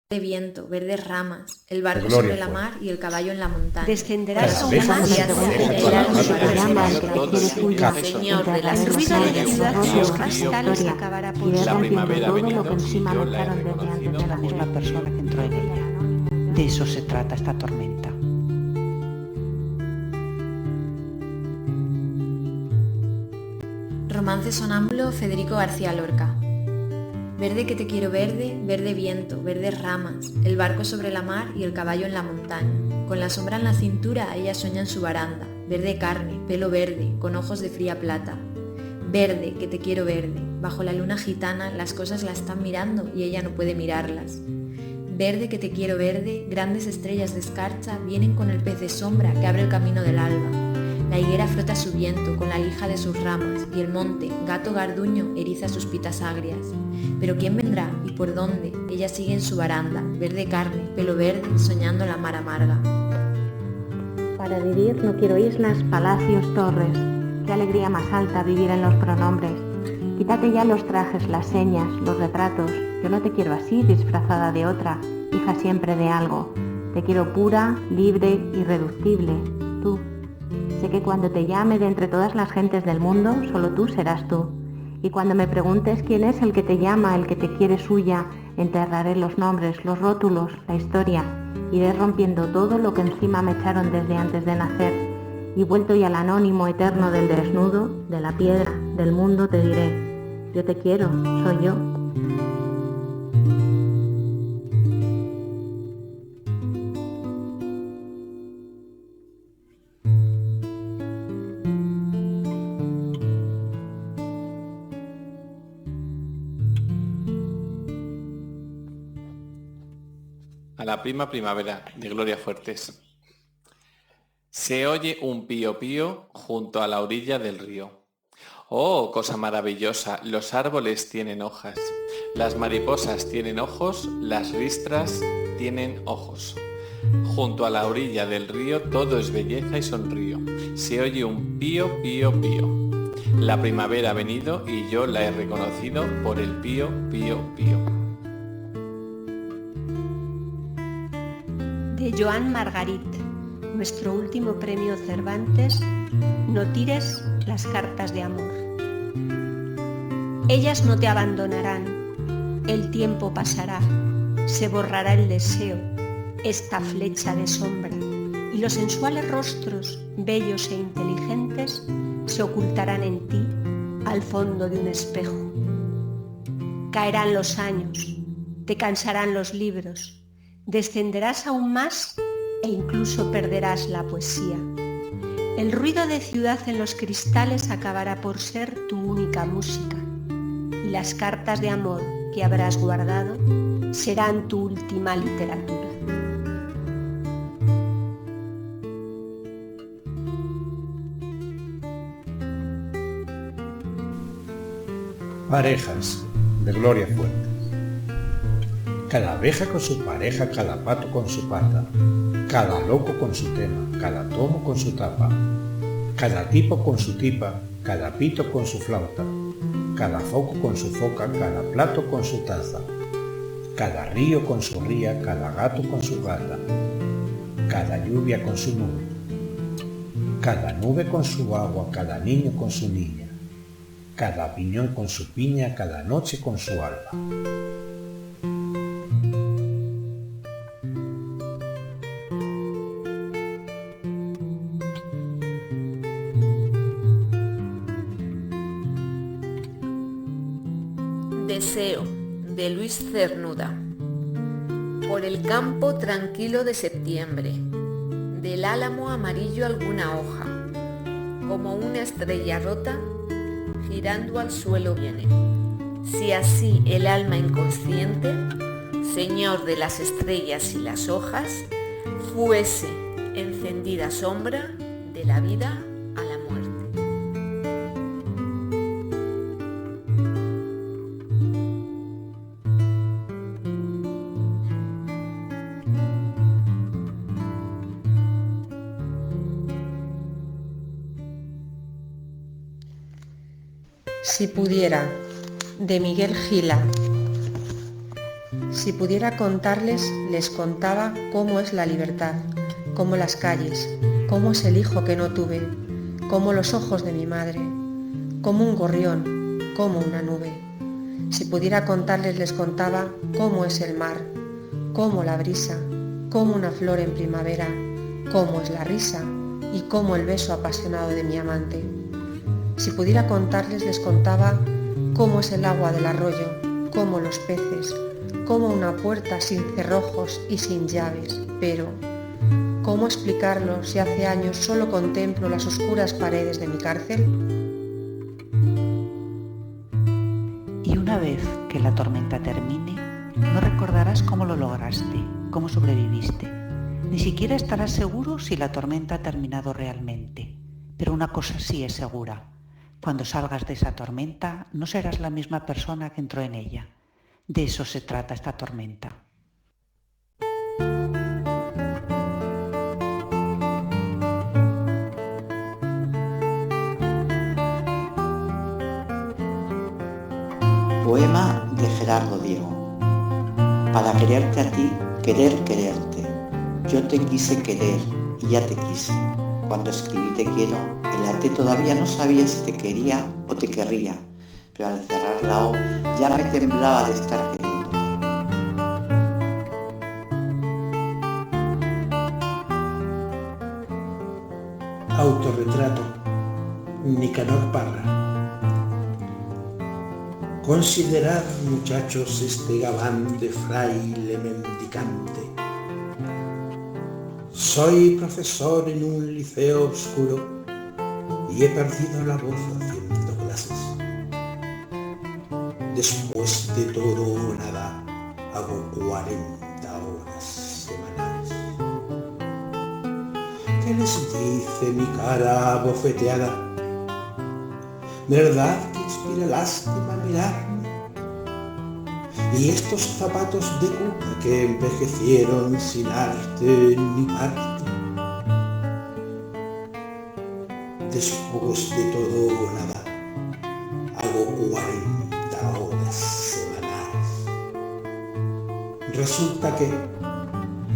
de viento, verdes ramas, el barco Gloria sobre la fue. mar y el caballo en la montaña. Descenderás Con aún las más ovejas y con hacia su el alma se para llama ser el todo que suya. Señor de las El ruido de estrellas y ciudad las en los hojas, cristales acabará por y ser. La rompiendo primavera ha todo venido lo que encima y yo me la he echaron desde antes reconocido de por nacer. la persona que entró en ella. De eso se trata esta tormenta. Romance sonámbulo Federico García Lorca. Verde que te quiero verde, verde viento, verdes ramas, el barco sobre la mar y el caballo en la montaña. Con la sombra en la cintura ella sueña en su baranda, verde carne, pelo verde, con ojos de fría plata. Verde que te quiero verde, bajo la luna gitana las cosas la están mirando y ella no puede mirarlas. Verde que te quiero verde, grandes estrellas de escarcha vienen con el pez de sombra que abre el camino del alba. La higuera frota su viento con la lija de sus ramas y el monte, gato garduño, eriza sus pitas agrias. Pero ¿quién vendrá y por dónde? Ella sigue en su baranda, verde carne, pelo verde, soñando la mar amarga. Para vivir no quiero islas, palacios, torres. Qué alegría más alta vivir en los pronombres. Quítate ya los trajes, las señas, los retratos. Yo no te quiero así, disfrazada de otra, hija siempre de algo. Te quiero pura, libre, irreductible, tú. Sé que cuando te llame de entre todas las gentes del mundo, solo tú serás tú. Y cuando me preguntes quién es el que te llama, el que te quiere suya, enterraré los nombres, los rótulos, la historia. Iré rompiendo todo lo que encima me echaron desde antes de nacer. Y vuelto ya al anónimo eterno del desnudo, de la piedra, del mundo, te diré, yo te quiero, soy yo. A la prima primavera, de Gloria Fuertes. Se oye un pío pío junto a la orilla del río. Oh, cosa maravillosa, los árboles tienen hojas, las mariposas tienen ojos, las ristras tienen ojos. Junto a la orilla del río todo es belleza y sonrío. Se oye un pío pío pío. La primavera ha venido y yo la he reconocido por el pío pío pío. De Joan Margarit, nuestro último premio Cervantes, no tires las cartas de amor. Ellas no te abandonarán, el tiempo pasará, se borrará el deseo, esta flecha de sombra, y los sensuales rostros, bellos e inteligentes, se ocultarán en ti al fondo de un espejo. Caerán los años, te cansarán los libros, descenderás aún más e incluso perderás la poesía. El ruido de ciudad en los cristales acabará por ser tu única música y las cartas de amor que habrás guardado serán tu última literatura. Parejas, de Gloria Fuertes. Cada abeja con su pareja, cada pato con su pata, cada loco con su tema, cada tomo con su tapa, cada tipo con su tipa, cada pito con su flauta, cada foco con su foca, cada plato con su taza, cada río con su ría, cada gato con su gata, cada lluvia con su nube, cada nube con su agua, cada niño con su niña, cada piñón con su piña, cada noche con su alba. Deseo, de Luis Cernuda. Por el campo tranquilo de septiembre, del álamo amarillo alguna hoja, como una estrella rota, girando al suelo viene. Si así el alma inconsciente, señor de las estrellas y las hojas, fuese encendida sombra de la vida a la muerte. Si pudiera, de Miguel Gila. Si pudiera contarles, les contaba cómo es la libertad, cómo las calles, cómo es el hijo que no tuve, cómo los ojos de mi madre, cómo un gorrión, cómo una nube. Si pudiera contarles, les contaba cómo es el mar, cómo la brisa, cómo una flor en primavera, cómo es la risa y cómo el beso apasionado de mi amante. Si pudiera contarles, les contaba cómo es el agua del arroyo, cómo los peces, cómo una puerta sin cerrojos y sin llaves, pero ¿cómo explicarlo si hace años solo contemplo las oscuras paredes de mi cárcel? Y una vez que la tormenta termine, no recordarás cómo lo lograste, cómo sobreviviste. Ni siquiera estarás seguro si la tormenta ha terminado realmente. Pero una cosa sí es segura. Cuando salgas de esa tormenta, no serás la misma persona que entró en ella. De eso se trata esta tormenta. Poema de Gerardo Diego. Para quererte a ti, quererte. Yo te quise querer y ya te quise. Cuando escribí te quiero, el arte todavía no sabía si te quería o te querría, pero al cerrar la O ya me temblaba de estar queriéndote. Autorretrato, Nicanor Parra. Considerad, muchachos, este gabán de fraile mendicante. Soy profesor en un liceo oscuro y he perdido la voz haciendo clases. Después de todo o nada, hago 40 horas semanales. ¿Qué les dice mi cara abofeteada? ¿Verdad que inspira lástima mirarme? Y estos zapatos de cuca que envejecieron sin arte ni parte. Después de todo o nada, hago 40 horas semanales. Resulta que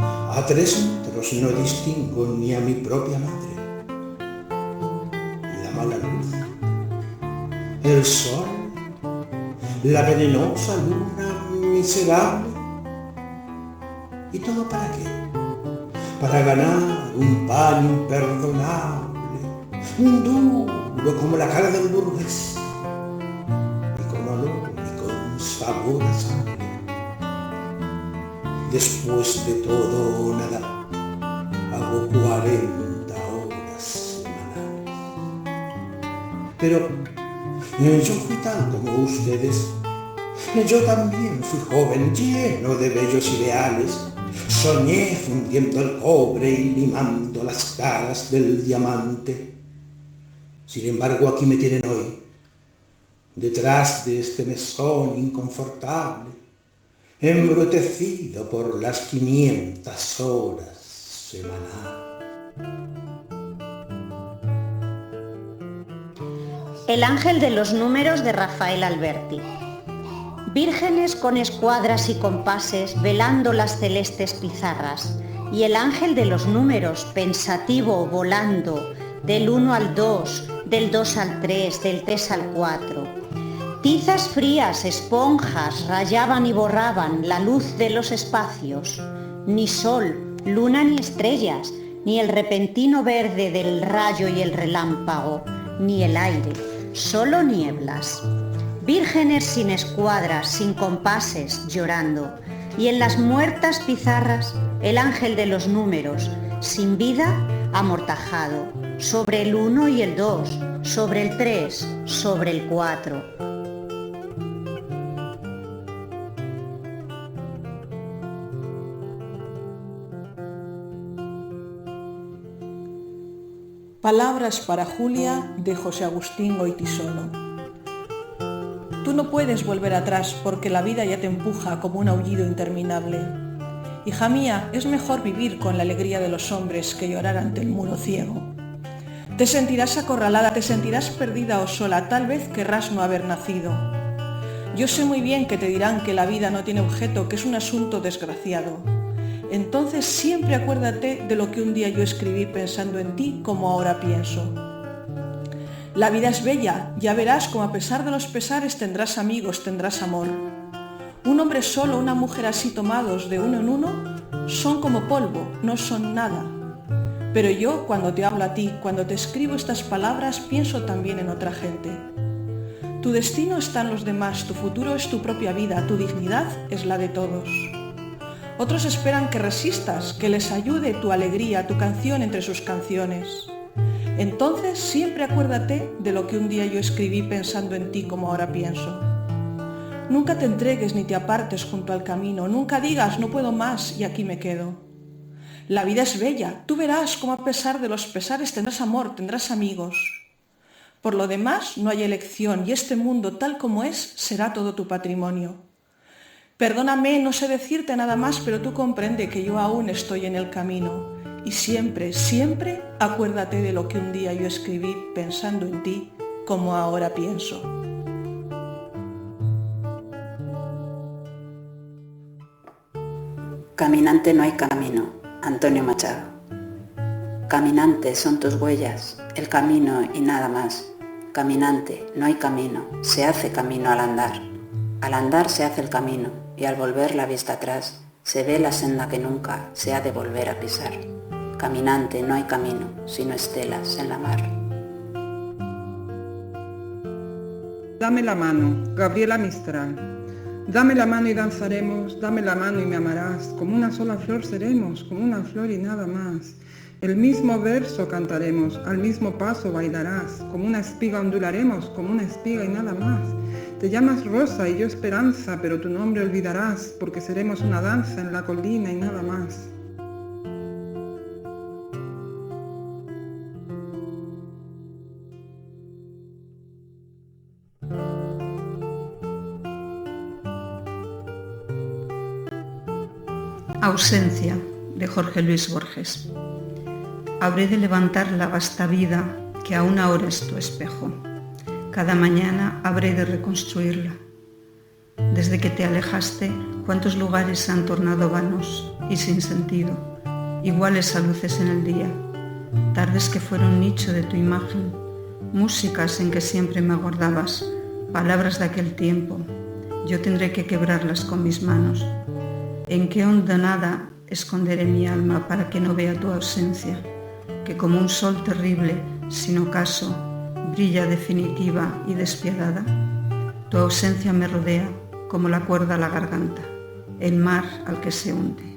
a 3 metros no distingo ni a mi propia madre. La mala luz, el sol, la venenosa luna miserable. ¿Y todo para qué? Para ganar un pan imperdonable, duro como la cara del burgués, y con olor y con sabor a sangre. Después de todo o nada, hago 40 horas semanales. Pero yo fui tal como ustedes. Yo también fui joven, lleno de bellos ideales. Soñé fundiendo el cobre y limando las caras del diamante. Sin embargo, aquí me tienen hoy, detrás de este mesón inconfortable, embrutecido por las 500 horas semanales. El ángel de los números de Rafael Alberti. Vírgenes con escuadras y compases velando las celestes pizarras, y el ángel de los números pensativo volando del 1 al 2, del 2 al 3, del 3 al 4. Tizas frías, esponjas, rayaban y borraban la luz de los espacios. Ni sol, luna ni estrellas, ni el repentino verde del rayo y el relámpago, ni el aire, solo nieblas. Vírgenes sin escuadras, sin compases, llorando, y en las muertas pizarras el ángel de los números, sin vida, amortajado, sobre el 1 y el 2, sobre el 3, sobre el 4. Palabras para Julia de José Agustín Goytisolo. Tú no puedes volver atrás porque la vida ya te empuja como un aullido interminable. Hija mía, es mejor vivir con la alegría de los hombres que llorar ante el muro ciego. Te sentirás acorralada, te sentirás perdida o sola, tal vez querrás no haber nacido. Yo sé muy bien que te dirán que la vida no tiene objeto, que es un asunto desgraciado. Entonces siempre acuérdate de lo que un día yo escribí pensando en ti como ahora pienso. La vida es bella, ya verás como a pesar de los pesares tendrás amigos, tendrás amor. Un hombre solo, una mujer así tomados de uno en uno, son como polvo, no son nada. Pero yo, cuando te hablo a ti, cuando te escribo estas palabras, pienso también en otra gente. Tu destino está en los demás, tu futuro es tu propia vida, tu dignidad es la de todos. Otros esperan que resistas, que les ayude tu alegría, tu canción entre sus canciones. Entonces siempre acuérdate de lo que un día yo escribí pensando en ti como ahora pienso. Nunca te entregues ni te apartes junto al camino, nunca digas no puedo más y aquí me quedo. La vida es bella, tú verás cómo a pesar de los pesares tendrás amor, tendrás amigos. Por lo demás no hay elección y este mundo tal como es será todo tu patrimonio. Perdóname, no sé decirte nada más, pero tú comprende que yo aún estoy en el camino. Y siempre, siempre acuérdate de lo que un día yo escribí pensando en ti como ahora pienso. Caminante no hay camino, Antonio Machado. Caminante son tus huellas, el camino y nada más. Caminante, no hay camino, se hace camino al andar. Al andar se hace el camino y al volver la vista atrás se ve la senda que nunca se ha de volver a pisar. Caminante, no hay camino, sino estelas en la mar. Dame la mano, Gabriela Mistral. Dame la mano y danzaremos, dame la mano y me amarás. Como una sola flor seremos, como una flor y nada más. El mismo verso cantaremos, al mismo paso bailarás. Como una espiga ondularemos, como una espiga y nada más. Te llamas Rosa y yo Esperanza, pero tu nombre olvidarás, porque seremos una danza en la colina y nada más. Ausencia, de Jorge Luis Borges. Habré de levantar la vasta vida que aún ahora es tu espejo. Cada mañana habré de reconstruirla. Desde que te alejaste, cuántos lugares se han tornado vanos y sin sentido, iguales a luces en el día. Tardes que fueron nicho de tu imagen, músicas en que siempre me guardabas, palabras de aquel tiempo. Yo tendré que quebrarlas con mis manos. ¿En qué hondonada esconderé mi alma para que no vea tu ausencia? Que como un sol terrible, sin ocaso, brilla definitiva y despiadada. Tu ausencia me rodea como la cuerda a la garganta, el mar al que se hunde.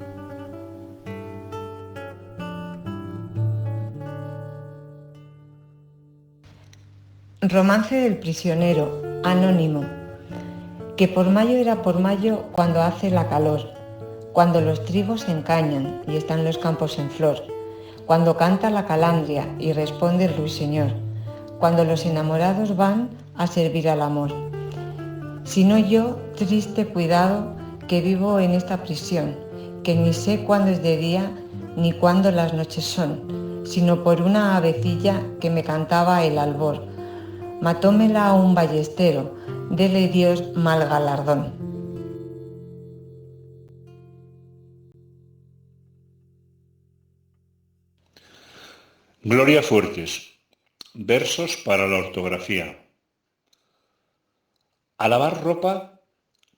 Romance del prisionero, anónimo. Que por mayo era por mayo cuando hace la calor, cuando los trigos se encañan y están los campos en flor, cuando canta la calandria y responde el ruiseñor, cuando los enamorados van a servir al amor. Sino yo, triste cuidado, que vivo en esta prisión, que ni sé cuándo es de día ni cuándo las noches son, sino por una avecilla que me cantaba el albor. Matómela un ballestero, dele Dios mal galardón. Gloria Fuertes. Versos para la ortografía. A lavar ropa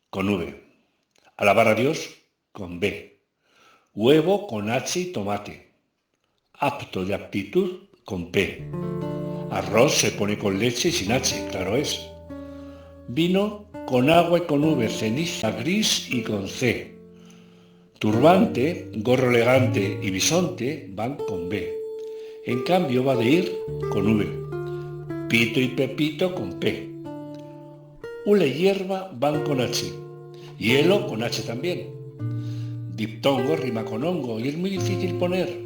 con V. A lavar a Dios con B. Huevo con H y tomate. Apto de aptitud con P. Arroz se pone con leche y sin H, claro es. Vino con agua y con V. Ceniza gris y con C. Turbante, gorro elegante y bisonte van con B. En cambio va de ir con V. Pito y Pepito con P. Hule y hierba van con H. Hielo con H también. Diptongo rima con hongo y es muy difícil poner.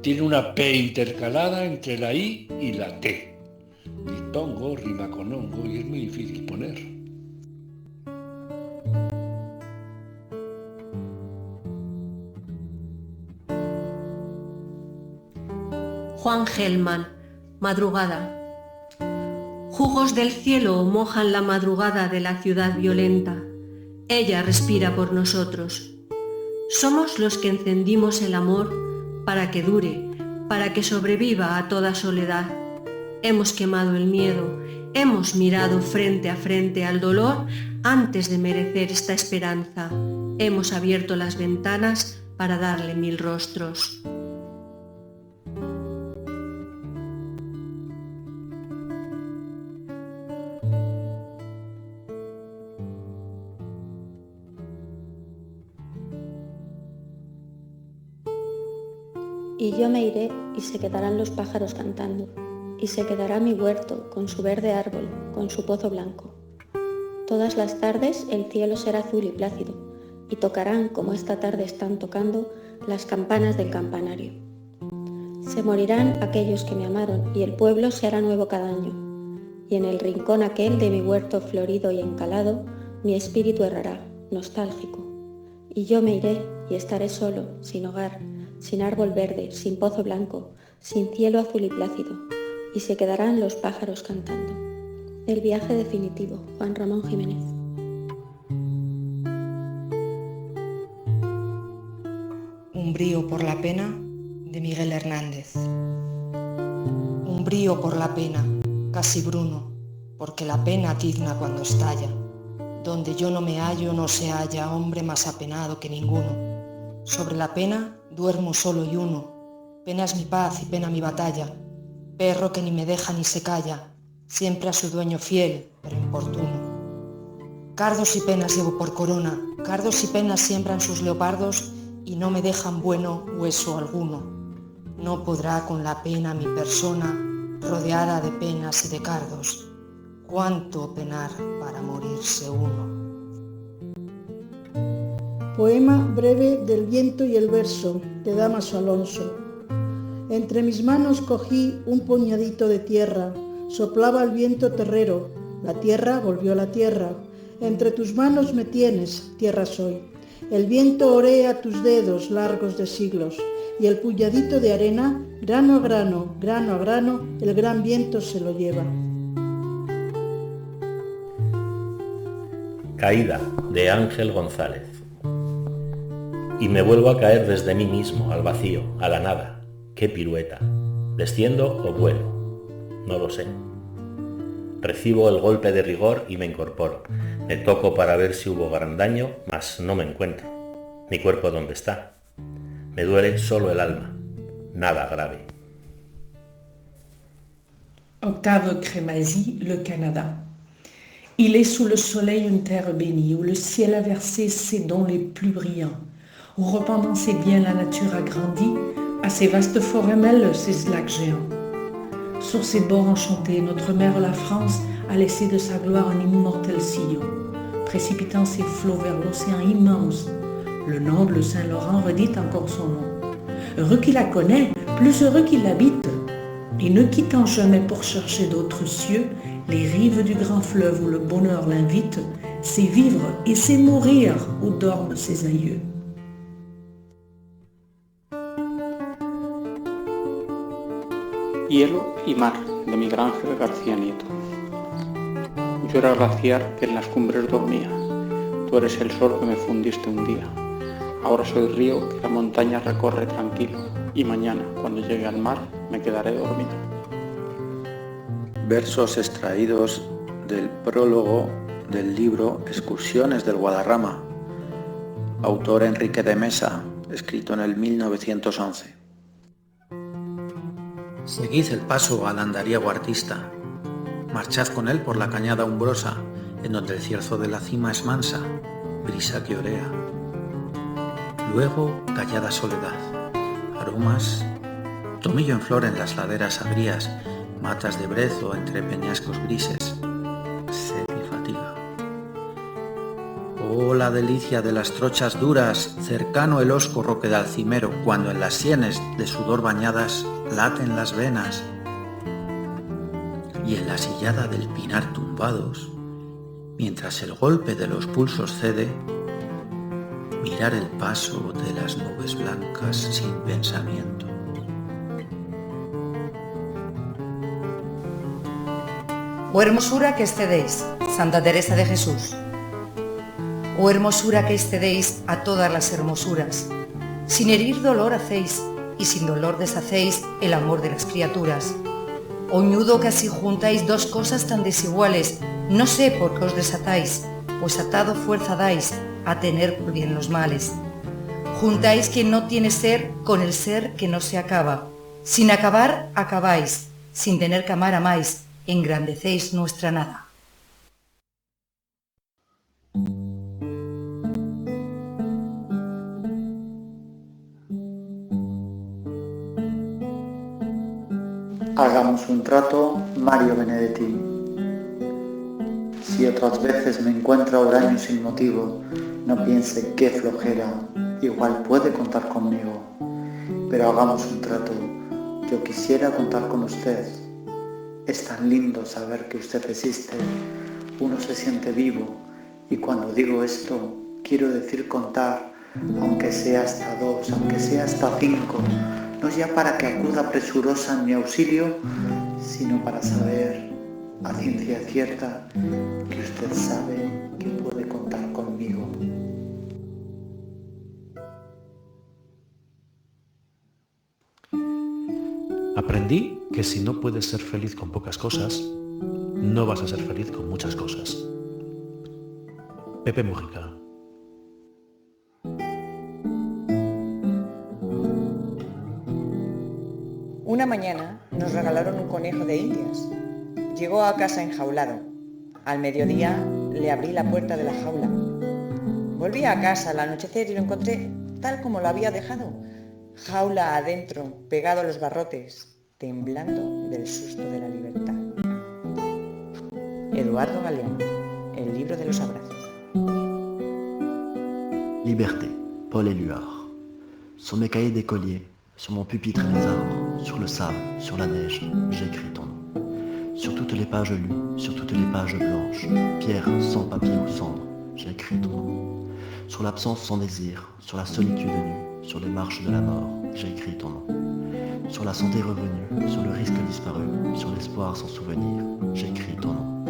Tiene una P intercalada entre la I y la T. Diptongo rima con hongo y es muy difícil poner. Juan Gelman, Madrugada. jugos del cielo mojan la madrugada de la ciudad violenta. Ella respira por nosotros. Somos los que encendimos el amor para que dure, para que sobreviva a toda soledad. Hemos quemado el miedo, hemos mirado frente a frente al dolor antes de merecer esta esperanza. Hemos abierto las ventanas para darle 1000 rostros. Y yo me iré y se quedarán los pájaros cantando, y se quedará mi huerto con su verde árbol, con su pozo blanco. Todas las tardes el cielo será azul y plácido, y tocarán, como esta tarde están tocando, las campanas del campanario. Se morirán aquellos que me amaron, y el pueblo se hará nuevo cada año, y en el rincón aquel de mi huerto florido y encalado, mi espíritu errará, nostálgico. Y yo me iré y estaré solo, sin hogar, sin árbol verde, sin pozo blanco, sin cielo azul y plácido, y se quedarán los pájaros cantando. El viaje definitivo, Juan Ramón Jiménez. Un brío por la pena, de Miguel Hernández. Un brío por la pena, casi bruno, porque la pena tizna cuando estalla. Donde yo no me hallo no se halla hombre más apenado que ninguno. Sobre la pena duermo solo y uno, pena es mi paz y pena mi batalla, perro que ni me deja ni se calla, siempre a su dueño fiel, pero importuno. Cardos y penas llevo por corona, cardos y penas siembran sus leopardos y no me dejan bueno hueso alguno. No podrá con la pena mi persona, rodeada de penas y de cardos, cuánto penar para morirse uno. Poema breve del viento y el verso, de Dámaso Alonso. Entre mis manos cogí un puñadito de tierra, soplaba el viento terrero, la tierra volvió a la tierra. Entre tus manos me tienes, tierra soy. El viento orea tus dedos largos de siglos, y el puñadito de arena, grano a grano, grano a grano, el gran viento se lo lleva. Caída, de Ángel González. Y me vuelvo a caer desde mí mismo, al vacío, a la nada. ¡Qué pirueta! ¿Desciendo o vuelo? No lo sé. Recibo el golpe de rigor y me incorporo. Me toco para ver si hubo gran daño, mas no me encuentro. ¿Mi cuerpo dónde está? Me duele solo el alma. Nada grave. Octave Crémazie, le Canada. Il est sous le soleil une terre bénie, où le ciel a versé ses dons les plus brillants, où rependant ses biens la nature a grandi, à ses vastes forêts mêlent ses lacs géants. Sur ses bords enchantés, notre mère la France a laissé de sa gloire un immortel sillon, précipitant ses flots vers l'océan immense. Le noble Saint-Laurent redit encore son nom. Heureux qui la connaît, plus heureux qui l'habite, et ne quittant jamais pour chercher d'autres cieux, les rives du grand fleuve où le bonheur l'invite, c'est vivre et c'est mourir où dorment ses aïeux. Hielo y mar, de Miguel Ángel García Nieto. Yo era glaciar que en las cumbres dormía, tú eres el sol que me fundiste un día. Ahora soy río que la montaña recorre tranquilo, y mañana, cuando llegue al mar, me quedaré dormido. Versos extraídos del prólogo del libro Excursiones del Guadarrama, autor Enrique de Mesa, escrito en el 1911. Seguid el paso al andariego artista, marchad con él por la cañada umbrosa, en donde el cierzo de la cima es mansa, brisa que orea. Luego, callada soledad, aromas, tomillo en flor en las laderas agrías, matas de brezo entre peñascos grises, sed y fatiga. Oh, la delicia de las trochas duras, cercano el hosco roque de alcimero, cuando en las sienes de sudor bañadas laten las venas, y en la sillada del pinar tumbados, mientras el golpe de los pulsos cede, mirar el paso de las nubes blancas sin pensamiento. Oh hermosura que excedéis, Santa Teresa de Jesús. Oh hermosura que excedéis a todas las hermosuras. Sin herir dolor hacéis, y sin dolor deshacéis el amor de las criaturas. Oh ñudo que así juntáis dos cosas tan desiguales, no sé por qué os desatáis, pues atado fuerza dais a tener por bien los males. Juntáis quien no tiene ser con el ser que no se acaba. Sin acabar, acabáis. Sin tener que amar, amáis. Engrandecéis nuestra nada. Hagamos un trato, Mario Benedetti. Si otras veces me encuentra huraño sin motivo, no piense qué flojera, igual puede contar conmigo. Pero hagamos un trato, yo quisiera contar con usted. Es tan lindo saber que usted existe, uno se siente vivo, y cuando digo esto, quiero decir contar, aunque sea hasta 2, aunque sea hasta 5, no ya para que acuda presurosa en mi auxilio, sino para saber, a ciencia cierta, que usted sabe que puede contar conmigo. Aprendí que si no puedes ser feliz con pocas cosas, no vas a ser feliz con muchas cosas. Pepe Mujica. Una mañana nos regalaron un conejo de Indias. Llegó a casa enjaulado. Al mediodía le abrí la puerta de la jaula. Volví a casa al anochecer y lo encontré tal como lo había dejado. Jaula adentro, pegado a los barrotes, temblando del susto de la libertad. Eduardo Galeano, el libro de los abrazos. Liberté, Paul Éluard. Sur mes cahiers d'écolier, sur mon pupitre et les arbres, sur le sable, sur la neige, j'écris ton nom. Sur toutes les pages lues, sur toutes les pages blanches, pierre sans papier ou cendre, j'écris ton nom. Sur l'absence sans désir, sur la solitude nue, sur les marches de la mort, j'écris ton nom. Sur la santé revenue, sur le risque disparu, sur l'espoir sans souvenir, j'écris ton nom.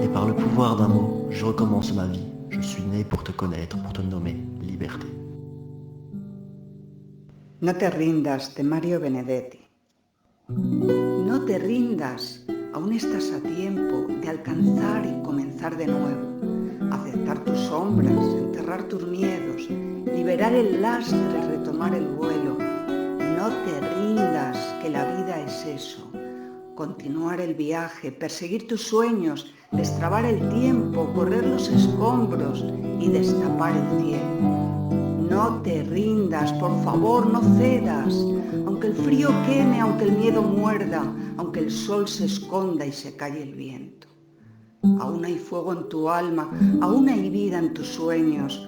Et par le pouvoir d'un mot, je recommence ma vie. Je suis né pour te connaître, pour te nommer liberté. No te rindas, de Mario Benedetti. No te rindas, aún estás a tiempo de alcanzar y comenzar de nuevo. Aceptar tus sombras, enterrar tus miedos, liberar el lastre y retomar el vuelo. No te rindas, que la vida es eso. Continuar el viaje, perseguir tus sueños, destrabar el tiempo, correr los escombros y destapar el cielo. No te rindas, por favor, no cedas. Aunque el frío queme, aunque el miedo muerda, aunque el sol se esconda y se calle el viento. Aún hay fuego en tu alma, aún hay vida en tus sueños,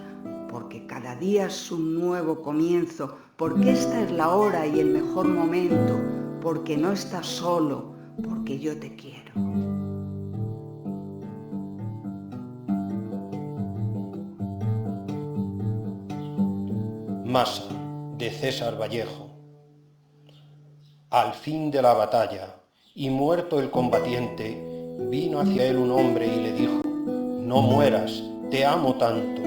porque cada día es un nuevo comienzo, porque esta es la hora y el mejor momento, porque no estás solo, porque yo te quiero. Masa, de César Vallejo. Al fin de la batalla, y muerto el combatiente, vino hacia él un hombre y le dijo: no mueras, te amo tanto.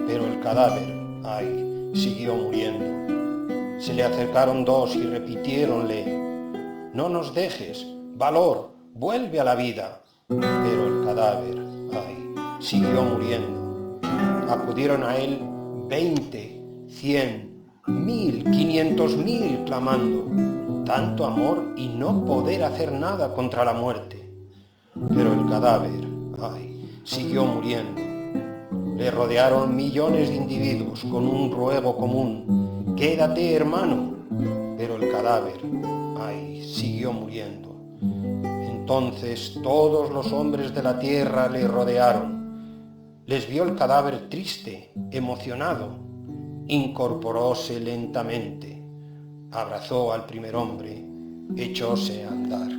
Pero el cadáver, ay, siguió muriendo. Se le acercaron dos y repitiéronle: no nos dejes, valor, vuelve a la vida. Pero el cadáver, ay, siguió muriendo. Acudieron a él 20, 100, 1000, 500.000 clamando, tanto amor y no poder hacer nada contra la muerte. Pero el cadáver, ay, siguió muriendo. Le rodearon millones de individuos con un ruego común: quédate, hermano. Pero el cadáver, ay, siguió muriendo. Entonces todos los hombres de la tierra le rodearon. Les vio el cadáver triste, emocionado. Incorporóse lentamente, abrazó al primer hombre, echóse a andar.